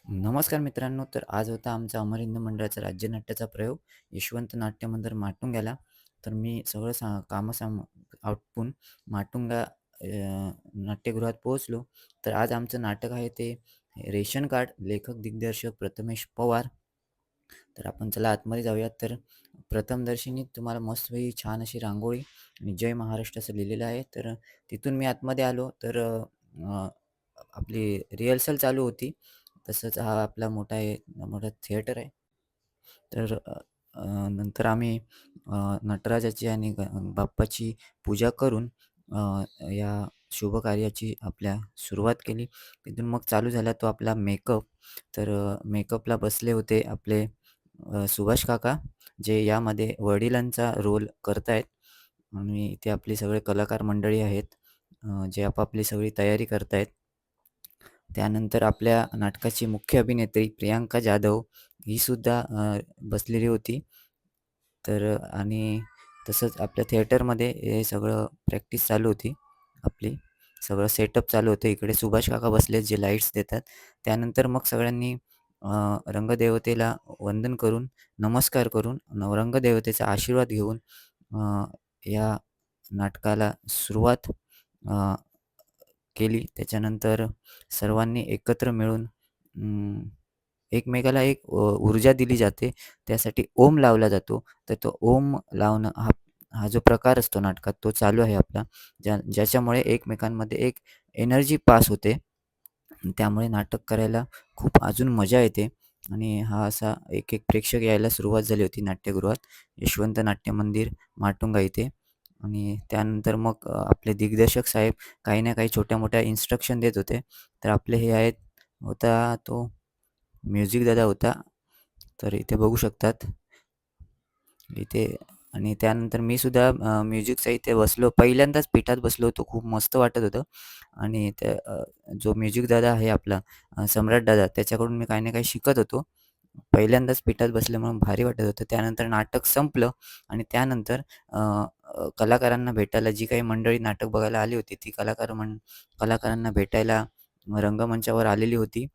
नमस्कार मित्रांनो, तर आज होता आमचा अमर हिंदू मंडळाचा राज्यनाट्याचा प्रयोग यशवंत नाट्य मंदिर माटुंग्याला. तर मी सगळं कामं आटपून माटुंगा नाट्यगृहात पोहोचलो. तर आज आमचं नाटक आहे ते रेशन कार्ड. लेखक दिग्दर्शक प्रथमेश पवार. तर आपण चला आतमध्ये जाऊयात. तर प्रथमदर्शनी तुम्हाला मस्तपैकी छान अशी रांगोळी आणि जय महाराष्ट्र असं लिहिलेलं आहे. तर तिथून मी आतमध्ये आलो. तर अ, आपली रिहर्सल चालू होती. तसंच हा आपला मोठा थिएटर आहे. तर अ, अ, नंतर आम्ही नटराजाची आणि बाप्पाची पूजा करून या शुभ कार्याची आपल्या सुरुवात केली. तिथून मग चालू झाला तो आपला मेकअप. तर मेकअपला बसले होते आपले सुभाष काका, जे यामध्ये वडिलांचा रोल करतायत आणि इथे आपली सगळे कलाकार मंडळी आहेत, जे आपापली सगळी तयारी करतायत. त्यानंतर आपल्या नाटकाची मुख्य अभिनेत्री प्रियांका जाधव ही सुद्धा बसलेली होती. तर आणि तसंच आपल्या थिएटरमध्ये हे सगळं प्रॅक्टिस चालू होती आपली. सगळं सेटअप चालू होतं. इकडे सुभाष काका बसलेत जे लाईट्स देतात. त्यानंतर मग सगळ्यांनी रंगदेवतेला वंदन करून, नमस्कार करून, रंगदेवतेचा आशीर्वाद घेऊन या नाटकाला सुरुवात अ, केली. त्याच्यानंतर सर्वांनी एकत्र मिळून एकमेकाला एक ऊर्जा दिली जाते. त्यासाठी ओम लावला जातो. तर तो ओम लावणं हा हा जो प्रकार असतो नाटकात तो चालू आहे आपला. ज्याच्यामुळे एकमेकांमध्ये एक एनर्जी पास होते. त्यामुळे नाटक करायला खूप अजून मजा येते आणि हा असा एक प्रेक्षक यायला सुरुवात झाली होती नाट्यगृहात. यशवंत नाट्य मंदिर माटुंगा इथे. आणि त्यानंतर मग आपले दिग्दर्शक साहेब काही ना काही छोट्या-मोठ्या इन्स्ट्रक्शन देत होते. तर आपले हे आहेत होता तो म्युझिक दादा होता. तर इथे बघू शकतात. इथे आणि त्यानंतर मी सुद्धा म्युझिकचा इथे बसलो. पहिल्यांदाच पीठात बसलो होतो. खूप मस्त वाटत होतं आणि जो म्युझिक दादा आहे आपला सम्राट दादा त्याच्याकडून मी काही ना काही शिकत होतो. पहिल्यांदाच पीठात बसल्यामुळे भारी वाटत होतं. त्यानंतर नाटक संपलं आणि त्यानंतर अ, अ, कलाकारांना भेटायला जी काही मंडळी नाटक बघायला आली होती, ती कलाकारांना भेटायला रंगमंचावर आलेली होती.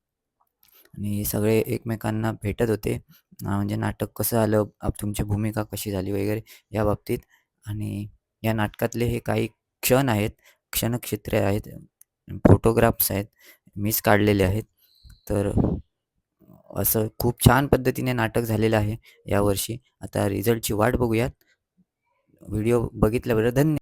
आणि सगळे एकमेकांना भेटत होते. म्हणजे नाटक कसं आलं, तुमची भूमिका कशी झाली वगैरे या बाबतीत. आणि या नाटकातले हे काही क्षण आहेत, क्षणचित्रे आहेत, फोटोग्राफ्स आहेत, मीच काढलेले आहेत. तर असं खूप छान पद्धतीने नाटक झालेलं आहे यावर्षी. आता रिझल्टची वाट बघूयात. व्हिडिओ बघितल्याबद्दल धन्यवाद.